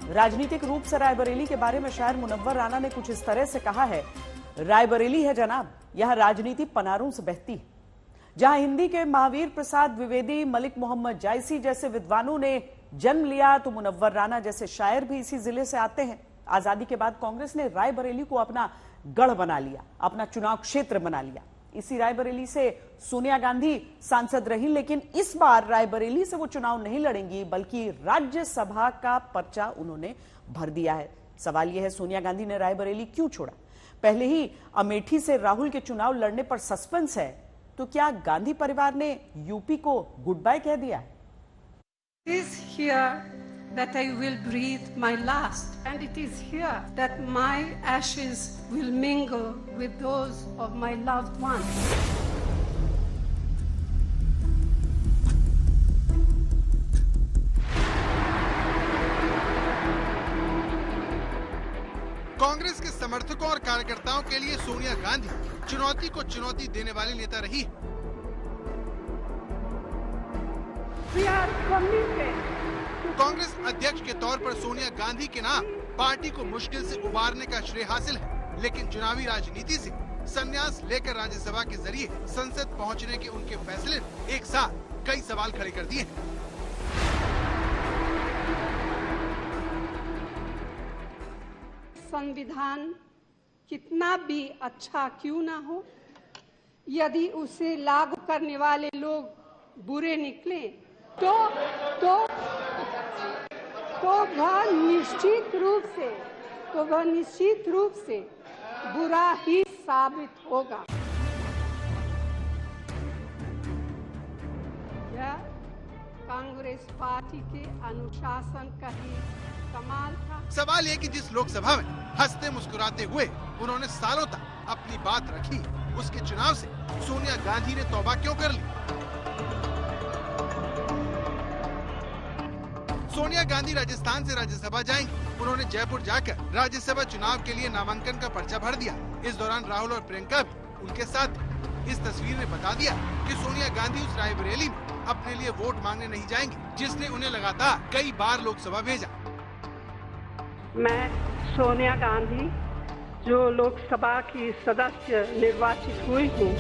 राजनीतिक रूप से रायबरेली के बारे में शायर मुनव्वर राना ने कुछ इस तरह से कहा है, रायबरेली है जनाब, यह राजनीति पनारों से बहती है। जहां हिंदी के महावीर प्रसाद द्विवेदी, मलिक मोहम्मद जायसी जैसे विद्वानों ने जन्म लिया, तो मुनव्वर राना जैसे शायर भी इसी जिले से आते हैं। आजादी के बाद कांग्रेस ने रायबरेली को अपना गढ़ बना लिया, अपना चुनाव क्षेत्र बना लिया। इसी रायबरेली से सोनिया गांधी सांसद रही, लेकिन इस बार रायबरेली से वो चुनाव नहीं लड़ेंगी, बल्कि राज्यसभा का पर्चा उन्होंने भर दिया है। सवाल यह है, सोनिया गांधी ने रायबरेली क्यों छोड़ा? पहले ही अमेठी से राहुल के चुनाव लड़ने पर सस्पेंस है, तो क्या गांधी परिवार ने यूपी को गुड बाय कह दिया है? It is here that I will breathe my last, and it is here that my ashes will mingle with those of my loved ones. Congress के समर्थकों और कार्यकर्ताओं के लिए सोनिया गांधी चुनौती को चुनौती देने वाली नेता रही है। कांग्रेस अध्यक्ष के तौर पर सोनिया गांधी के नाम पार्टी को मुश्किल से उबारने का श्रेय हासिल है, लेकिन चुनावी राजनीति से संन्यास लेकर राज्यसभा के जरिए संसद पहुंचने के उनके फैसले ने एक साथ कई सवाल खड़े कर दिए। संविधान कितना भी अच्छा क्यों ना हो, यदि उसे लागू करने वाले लोग बुरे निकले तो वह निश्चित रूप से बुरा ही साबित होगा। यह कांग्रेस पार्टी के अनुशासन का ही कमाल था। सवाल ये कि जिस लोकसभा में हंसते मुस्कुराते हुए उन्होंने सालों तक अपनी बात रखी, उसके चुनाव से सोनिया गांधी ने तौबा क्यों कर ली? सोनिया गांधी राजस्थान से राज्यसभा जाएंगी। उन्होंने जयपुर जाकर राज्यसभा चुनाव के लिए नामांकन का पर्चा भर दिया। इस दौरान राहुल और प्रियंका भी उनके साथ थे। इस तस्वीर ने बता दिया कि सोनिया गांधी उस रायबरेली में अपने लिए वोट मांगने नहीं जाएंगी, जिसने उन्हें लगातार कई बार लोकसभा भेजा। मैं सोनिया गांधी जो लोकसभा की सदस्य निर्वाचित हुई हूँ,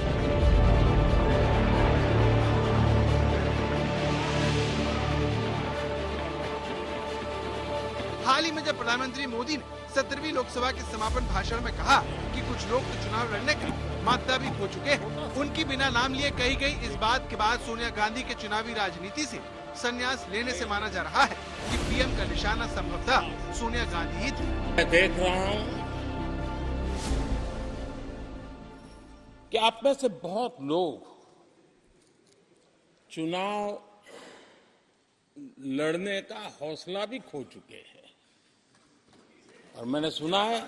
हाल ही में जब प्रधानमंत्री मोदी ने 17वीं लोकसभा के समापन भाषण में कहा कि कुछ लोग तो चुनाव लड़ने के मादा भी हो चुके हैं, उनकी बिना नाम लिए कही गई इस बात के बाद सोनिया गांधी के चुनावी राजनीति से संन्यास लेने से माना जा रहा है कि पीएम का निशाना संभवतः सोनिया गांधी ही थी। मैं देख रहा हूं कि आप में से बहुत लोग चुनाव लड़ने का हौसला भी खो चुके हैं, और मैंने सुना है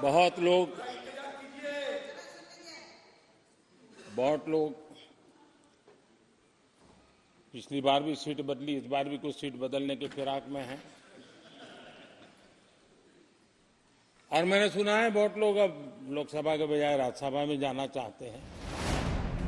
बहुत लोग पिछली बार भी सीट बदली, इस बार भी कुछ सीट बदलने के फिराक में हैं, और मैंने सुना है बहुत लोग अब लोकसभा के बजाय राज्यसभा में जाना चाहते हैं।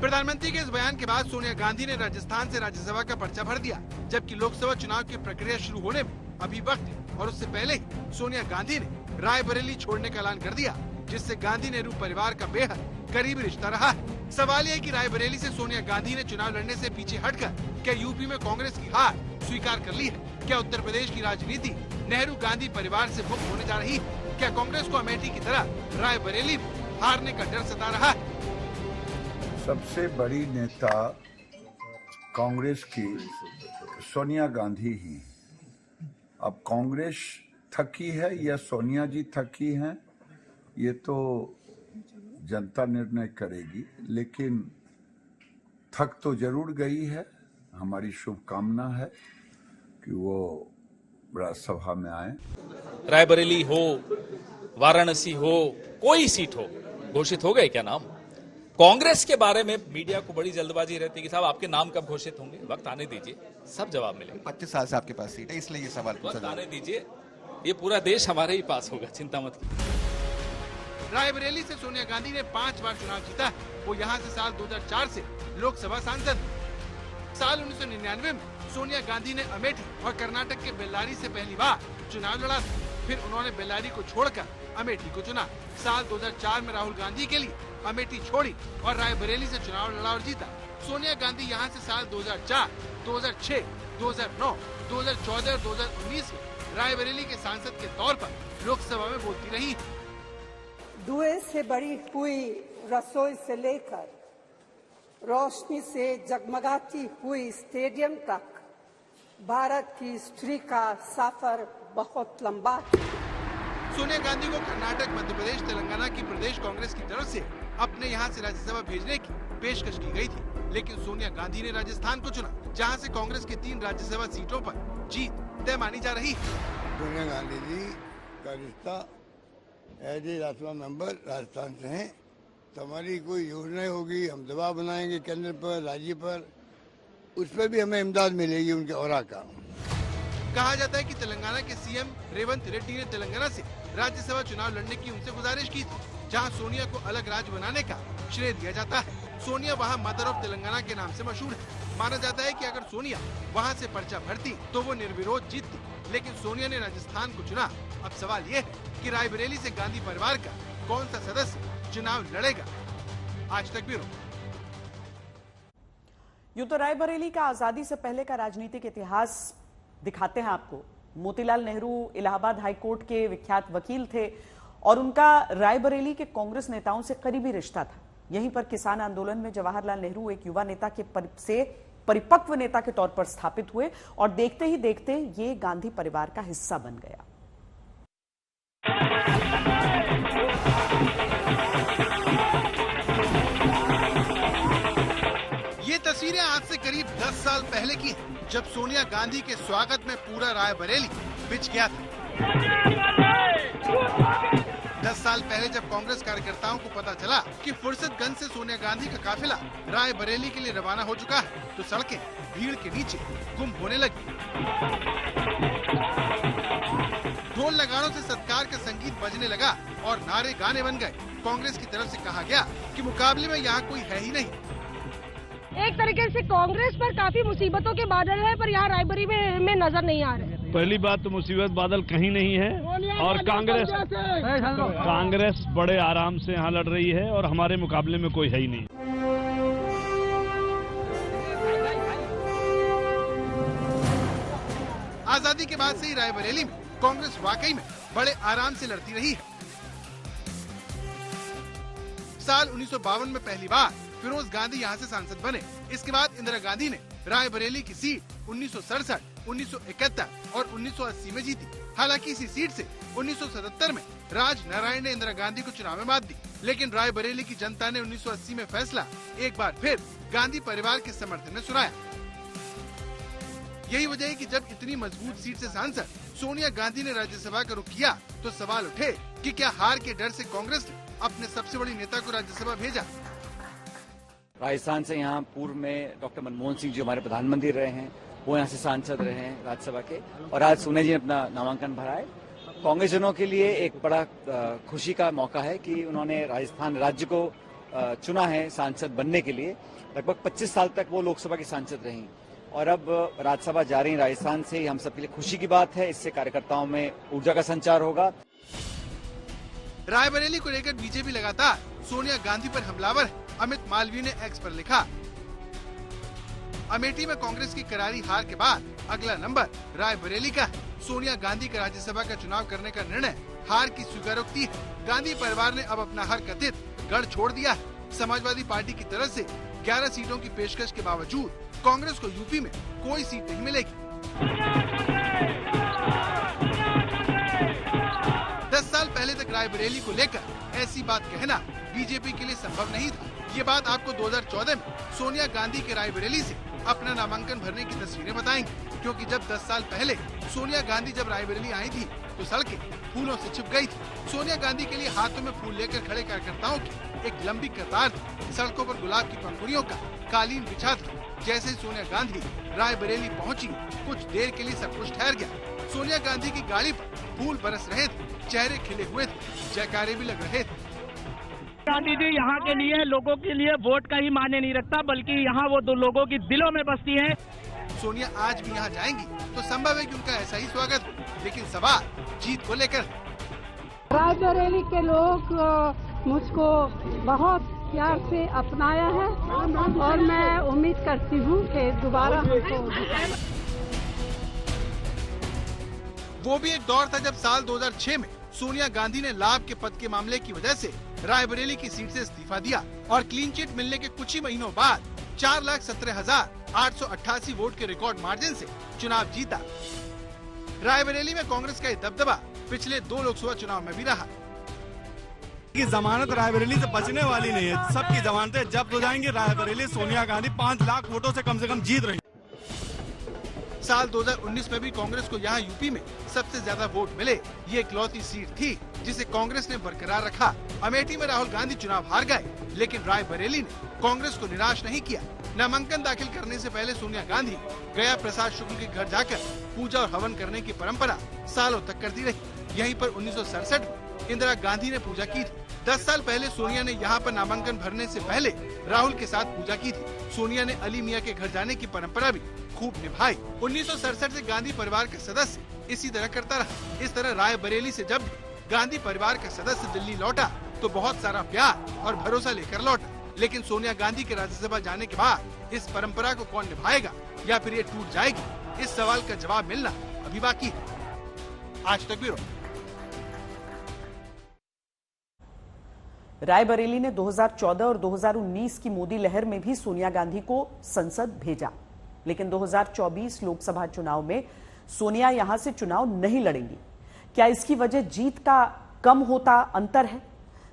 प्रधानमंत्री के इस बयान के बाद सोनिया गांधी ने राजस्थान से राज्यसभा का पर्चा भर दिया, जबकि लोकसभा चुनाव की प्रक्रिया शुरू होने में अभी वक्त है, और उससे पहले ही सोनिया गांधी ने रायबरेली छोड़ने का ऐलान कर दिया, जिससे गांधी नेहरू परिवार का बेहद करीबी रिश्ता रहा है। सवाल यह कि रायबरेली से सोनिया गांधी ने चुनाव लड़ने से पीछे हटकर क्या यूपी में कांग्रेस की हार स्वीकार कर ली है? क्या उत्तर प्रदेश की राजनीति नेहरू गांधी परिवार से मुक्त होने जा रही है? क्या कांग्रेस को अमेठी की तरह रायबरेली में हारने का डर सता रहा है? सबसे बड़ी नेता कांग्रेस की सोनिया गांधी ही। अब कांग्रेस थकी है या सोनिया जी थकी हैं, ये तो जनता निर्णय करेगी, लेकिन थक तो जरूर गई है। हमारी शुभकामना है कि वो राज्यसभा में आए। रायबरेली हो, वाराणसी हो, कोई सीट हो, घोषित हो गए क्या नाम? कांग्रेस के बारे में मीडिया को बड़ी जल्दबाजी रहती है कि साहब आपके नाम कब घोषित होंगे, वक्त आने दीजिए, सब जवाब मिलेगा। 25 साल से आपके पास सीट है, इसलिए ये सवाल पूछा वक्त आने दीजिए, ये पूरा देश हमारे ही पास होगा, चिंता मत कीजिए। रायबरेली से सोनिया गांधी ने 5 बार चुनाव जीता है। वो यहाँ से साल 2004 से लोकसभा सांसद। साल 1999 में सोनिया गांधी ने अमेठी और कर्नाटक के बेल्लारी से पहली बार चुनाव लड़ा था। फिर उन्होंने बेल्लारी को छोड़कर अमेठी को चुना। साल 2004 में राहुल गांधी के लिए अमेठी छोड़ी और रायबरेली से चुनाव लड़ा और जीता। सोनिया गांधी यहां से साल 2004, 2006, 2009, 2014 और 2019 में रायबरेली के सांसद के तौर पर लोकसभा में बोलती रही। धुएं से भरी हुई रसोई से लेकर रोशनी से जगमगाती हुई स्टेडियम तक भारत की स्त्री का सफर बहुत लंबा है। सोनिया गांधी को कर्नाटक, मध्य प्रदेश, तेलंगाना की प्रदेश कांग्रेस की तरफ से अपने यहां से राज्यसभा भेजने की पेशकश की गई थी, लेकिन सोनिया गांधी ने राजस्थान को चुना, जहां से कांग्रेस की 3 राज्यसभा सीटों पर जीत तय मानी जा रही है। सोनिया गांधी जी का रिश्ता as a Rajya Sabha member Rajasthan से हैं। तो हमारी कोई योजना होगी, हम दबाव बनाएंगे केंद्र पर, राज्य पर, उस पर भी हमें इमदाद मिलेगी उनके औरा का। कहा जाता है कि तेलंगाना के सीएम रेवंत रेड्डी ने तेलंगाना से राज्यसभा चुनाव लड़ने की उनसे गुजारिश की थी, जहां सोनिया को अलग राज्य बनाने का श्रेय दिया जाता है। सोनिया वहां मदर ऑफ तेलंगाना के नाम से मशहूर है। माना जाता है कि अगर सोनिया वहां से पर्चा भरती तो वो निर्विरोध जीतती, लेकिन सोनिया ने राजस्थान को चुना। अब सवाल ये है कि रायबरेली से गांधी परिवार का कौन सा सदस्य चुनाव लड़ेगा। आज तक ब्यूरो। यूं तो रायबरेली का आजादी से पहले का राजनीतिक इतिहास दिखाते हैं आपको। मोतीलाल नेहरू इलाहाबाद हाईकोर्ट के विख्यात वकील थे और उनका रायबरेली के कांग्रेस नेताओं से करीबी रिश्ता था। यहीं पर किसान आंदोलन में जवाहरलाल नेहरू एक युवा नेता से परिपक्व नेता के तौर पर स्थापित हुए और देखते ही देखते ये गांधी परिवार का हिस्सा बन गया। ये तस्वीरें आज से करीब 10 साल पहले की हैं, जब सोनिया गांधी के स्वागत में पूरा रायबरेली बिछ गया था। 10 साल पहले जब कांग्रेस कार्यकर्ताओं को पता चला कि फुर्सतगंज से सोनिया गांधी का काफिला रायबरेली के लिए रवाना हो चुका है, तो सड़कें भीड़ के नीचे गुम होने लगी। ढोल नगाड़ों से सत्कार का संगीत बजने लगा और नारे गाने बन गए। कांग्रेस की तरफ से कहा गया कि मुकाबले में यहाँ कोई है ही नहीं। एक तरीके से कांग्रेस पर काफी मुसीबतों के बादल है, पर यहाँ रायबरेली में नजर नहीं आ रहे। पहली बात तो मुसीबत बादल कहीं नहीं है और कांग्रेस बड़े आराम से यहाँ लड़ रही है और हमारे मुकाबले में कोई है ही नहीं। आजादी के बाद से ही रायबरेली में कांग्रेस वाकई में बड़े आराम से लड़ती रही है। साल 1952 में पहली बार फिरोज गांधी यहाँ से सांसद बने। इसके बाद इंदिरा गांधी ने रायबरेली की सीट 1967, 1971 और 1980 में जीती। हालांकि इसी सीट से 1977 में राज नारायण ने इंदिरा गांधी को चुनाव में मात दी, लेकिन रायबरेली की जनता ने 1980 में फैसला एक बार फिर गांधी परिवार के समर्थन में सुनाया। यही वजह है कि जब इतनी मजबूत सीट से सांसद सोनिया गांधी ने राज्यसभा का रुख किया, तो सवाल उठे कि क्या हार के डर से कांग्रेस ने अपने सबसे बड़ी नेता को राज्यसभा भेजा। राजस्थान से यहाँ पूर्व में डॉक्टर मनमोहन सिंह जो हमारे प्रधानमंत्री रहे हैं, वो यहाँ से सांसद रहे हैं राज्यसभा के, और आज सोनिया जी ने अपना नामांकन भरा है। कांग्रेसजनों के लिए एक बड़ा खुशी का मौका है कि उन्होंने राजस्थान राज्य को चुना है सांसद बनने के लिए। लगभग 25 साल तक वो लोकसभा की सांसद रहीं और अब राज्यसभा जा रही राजस्थान से। हम सबके लिए खुशी की बात है, इससे कार्यकर्ताओं में ऊर्जा का संचार होगा। रायबरेली को लेकर बीजेपी लगातार सोनिया गांधी पर हमलावर है। अमित मालवीय ने एक्स पर लिखा, अमेठी में कांग्रेस की करारी हार के बाद अगला नंबर रायबरेली का है। सोनिया गांधी का राज्यसभा का चुनाव करने का निर्णय हार की स्वीकारोक्ति है। गांधी परिवार ने अब अपना हर कथित गढ़ छोड़ दिया है। समाजवादी पार्टी की तरफ से 11 सीटों की पेशकश के बावजूद कांग्रेस को यूपी में कोई सीट नहीं मिलेगी। 10 साल पहले तक रायबरेली को लेकर ऐसी बात कहना बीजेपी के लिए संभव नहीं था। ये बात आपको 2014 में सोनिया गांधी के रायबरेली से अपना नामांकन भरने की तस्वीरें बताएंगी, क्योंकि जब 10 साल पहले सोनिया गांधी जब रायबरेली आई थी तो सड़कें फूलों से छिप गई थी। सोनिया गांधी के लिए हाथों में फूल लेकर खड़े कार्यकर्ताओं की एक लंबी कतार थी। सड़कों पर गुलाब की पंखुड़ियों का कालीन बिछा था। जैसे ही सोनिया गांधी रायबरेली पहुंची, कुछ देर के लिए सब कुछ ठहर गया। सोनिया गांधी की गाड़ी पर फूल बरस रहे थे, चेहरे खिले हुए थे, जयकारे भी लग रहे थे। गांधी जी यहाँ के लिए, लोगों के लिए वोट का ही मायने नहीं रखता, बल्कि यहाँ वो दो लोगों की दिलों में बसती है। सोनिया आज भी यहाँ जाएंगी तो संभव है कि उनका ऐसा ही स्वागत हो, लेकिन सवाल जीत को लेकर। रायबरेली के लोग मुझको बहुत प्यार से अपनाया है और मैं उम्मीद करती हूँ कि दोबारा हमको। वो भी एक दौर था जब साल 2006 में सोनिया गांधी ने लाभ के पद के मामले की वजह से रायबरेली की सीट से इस्तीफा दिया और क्लीन चिट मिलने के कुछ ही महीनों बाद 4,17,888 वोट के रिकॉर्ड मार्जिन से चुनाव जीता। रायबरेली में कांग्रेस का ये दबदबा पिछले 2 लोकसभा चुनाव में भी रहा। की जमानत रायबरेली से बचने वाली नहीं है, सबकी जमानतें जब्त हो जाएंगी। रायबरेली सोनिया गांधी 5 लाख वोटों से कम जीत रही। साल 2019 में भी कांग्रेस को यहाँ यूपी में सबसे ज्यादा वोट मिले। ये इकलौती सीट थी जिसे कांग्रेस ने बरकरार रखा। अमेठी में राहुल गांधी चुनाव हार गए, लेकिन रायबरेली ने कांग्रेस को निराश नहीं किया। नामांकन दाखिल करने से पहले सोनिया गांधी गया प्रसाद शुक्ल के घर जाकर पूजा और हवन करने की परंपरा सालों तक करती रही। यहीं पर 1967 में इंदिरा गांधी ने पूजा की थी। 10 साल पहले सोनिया ने यहाँ पर नामांकन भरने से पहले राहुल के साथ पूजा की थी। सोनिया ने अली मियां के घर जाने की परंपरा भी खूब निभाई। 1967 से गांधी परिवार का सदस्य इसी तरह करता रहा। इस तरह रायबरेली से जब भी गांधी परिवार का सदस्य दिल्ली लौटा तो बहुत सारा प्यार और भरोसा लेकर लौटा। लेकिन सोनिया गांधी के राज्यसभा जाने के बाद इस परंपरा को कौन निभाएगा या फिर ये टूट जाएगी, इस सवाल का जवाब मिलना अभी बाकी है। आज तक ब्यूरो। रायबरेली ने 2014 और 2019 की मोदी लहर में भी सोनिया गांधी को संसद भेजा, लेकिन 2024 लोकसभा चुनाव में सोनिया यहां से चुनाव नहीं लड़ेंगी। क्या इसकी वजह जीत का कम होता अंतर है?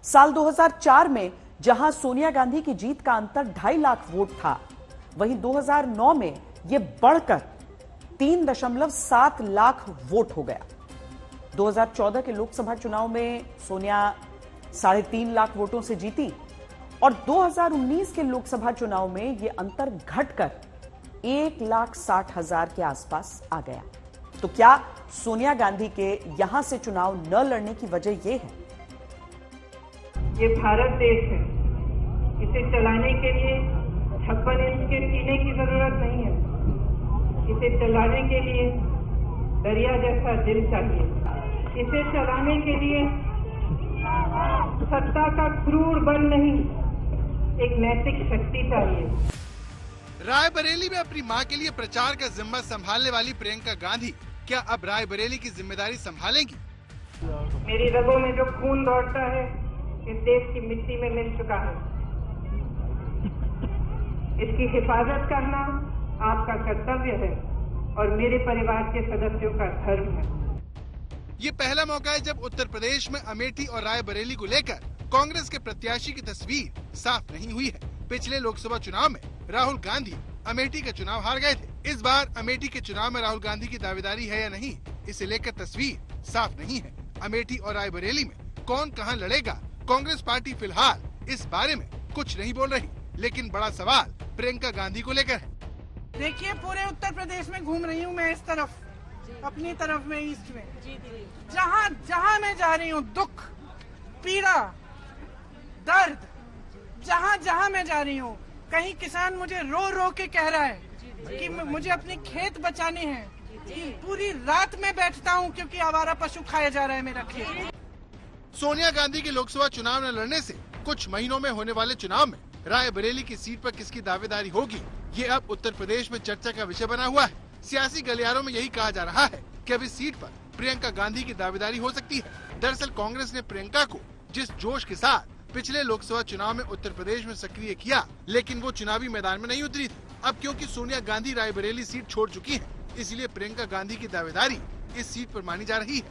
साल 2004 में जहां सोनिया गांधी की जीत का अंतर 2.5 लाख वोट था, वहीं 2009 में यह बढ़कर 3.7 लाख वोट हो गया। 2014 के लोकसभा चुनाव में सोनिया 3.5 लाख वोटों से जीती और 2019 के लोकसभा चुनाव में यह अंतर घटकर 1,60,000 के आसपास आ गया। तो क्या सोनिया गांधी के यहां से चुनाव न लड़ने की वजह यह है? ये भारत देश है, इसे चलाने के लिए 56 इंच के सीने की जरूरत नहीं है। इसे चलाने के लिए दरिया जैसा दिल चाहिए। इसे चलाने के लिए सत्ता का क्रूर बल नहीं, एक नैतिक शक्ति चाहिए। रायबरेली में अपनी मां के लिए प्रचार का जिम्मा संभालने वाली प्रियंका गांधी क्या अब रायबरेली की जिम्मेदारी संभालेंगी? मेरी रगों में जो खून दौड़ता है इस देश की मिट्टी में मिल चुका है। इसकी हिफाजत करना आपका कर्तव्य है और मेरे परिवार के सदस्यों का धर्म है। ये पहला मौका है जब उत्तर प्रदेश में अमेठी और रायबरेली को लेकर कांग्रेस के प्रत्याशी की तस्वीर साफ नहीं हुई है। पिछले लोकसभा चुनाव में राहुल गांधी अमेठी का चुनाव हार गए थे। इस बार अमेठी के चुनाव में राहुल गांधी की दावेदारी है या नहीं, इसे लेकर तस्वीर साफ नहीं है। अमेठी और रायबरेली में कौन कहां लड़ेगा, कांग्रेस पार्टी फिलहाल इस बारे में कुछ नहीं बोल रही, लेकिन बड़ा सवाल प्रियंका गांधी को लेकर है। देखिए, पूरे उत्तर प्रदेश में घूम रही हूँ मैं, इस तरफ अपनी तरफ में, ईस्ट में, जहाँ जहाँ मैं जा रही हूँ दुख, पीड़ा, दर्द, जहाँ जहाँ मैं जा रही हूँ कहीं किसान मुझे रो रो के कह रहा है कि मुझे अपने खेत बचाने हैं, कि पूरी रात में बैठता हूँ क्योंकि आवारा पशु खाया जा रहा है मेरा खेत। सोनिया गांधी के लोकसभा चुनाव न लड़ने से कुछ महीनों में होने वाले चुनाव में रायबरेली की सीट पर किसकी दावेदारी होगी, ये अब उत्तर प्रदेश में चर्चा का विषय बना हुआ है। सियासी गलियारों में यही कहा जा रहा है कि अब इस सीट पर प्रियंका गांधी की दावेदारी हो सकती है। दरअसल कांग्रेस ने प्रियंका को जिस जोश के साथ पिछले लोकसभा चुनाव में उत्तर प्रदेश में सक्रिय किया, लेकिन वो चुनावी मैदान में नहीं उतरी थी। अब क्योंकि सोनिया गांधी रायबरेली सीट छोड़ चुकी है, इसलिए प्रियंका गांधी की दावेदारी इस सीट पर मानी जा रही है।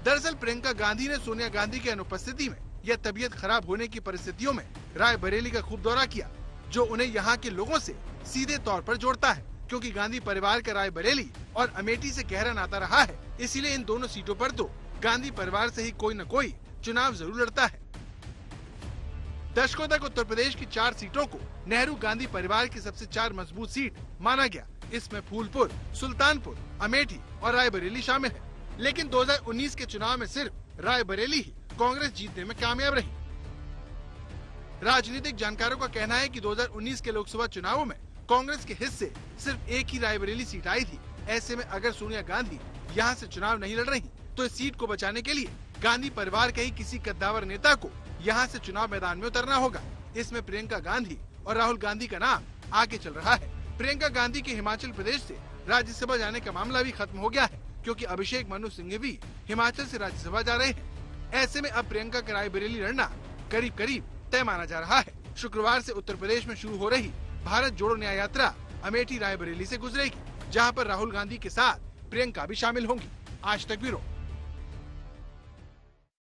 दरअसल प्रियंका गांधी ने सोनिया गांधी की अनुपस्थिति में या तबीयत खराब होने की परिस्थितियों में रायबरेली का खूब दौरा किया, जो उन्हें यहाँ के लोगों से सीधे तौर पर जोड़ता है। क्योंकि गांधी परिवार का रायबरेली और अमेठी से गहरा नाता रहा है, इसीलिए इन दोनों सीटों पर तो गांधी परिवार से ही कोई न कोई चुनाव जरूर लड़ता है। दशकों तक उत्तर प्रदेश की 4 सीटों को नेहरू गांधी परिवार की सबसे 4 मजबूत सीट माना गया। इसमें फूलपुर, सुल्तानपुर, अमेठी और रायबरेली शामिल है। लेकिन 2019 के चुनाव में सिर्फ रायबरेली ही कांग्रेस जीतने में कामयाब रही। राजनीतिक जानकारों का कहना है कि 2019 के लोकसभा चुनावों में कांग्रेस के हिस्से सिर्फ एक ही रायबरेली सीट आई थी। ऐसे में अगर सोनिया गांधी यहां से चुनाव नहीं लड़ रही तो इस सीट को बचाने के लिए गांधी परिवार के ही किसी कद्दावर नेता को यहां से चुनाव मैदान में उतरना होगा। इसमें प्रियंका गांधी और राहुल गांधी का नाम आगे चल रहा है। प्रियंका गांधी के हिमाचल प्रदेश से राज्यसभा जाने का मामला भी खत्म हो गया है, क्योंकि अभिषेक मनु सिंह भी हिमाचल से राज्यसभा जा रहे हैं। ऐसे में अब प्रियंका का रायबरेली लड़ना करीब करीब तय माना जा रहा है। शुक्रवार से उत्तर प्रदेश में शुरू हो रही भारत जोड़ो न्याय यात्रा अमेठी रायबरेली से गुजरेगी, जहां पर राहुल गांधी के साथ प्रियंका भी शामिल होंगी। आज तक ब्यूरो।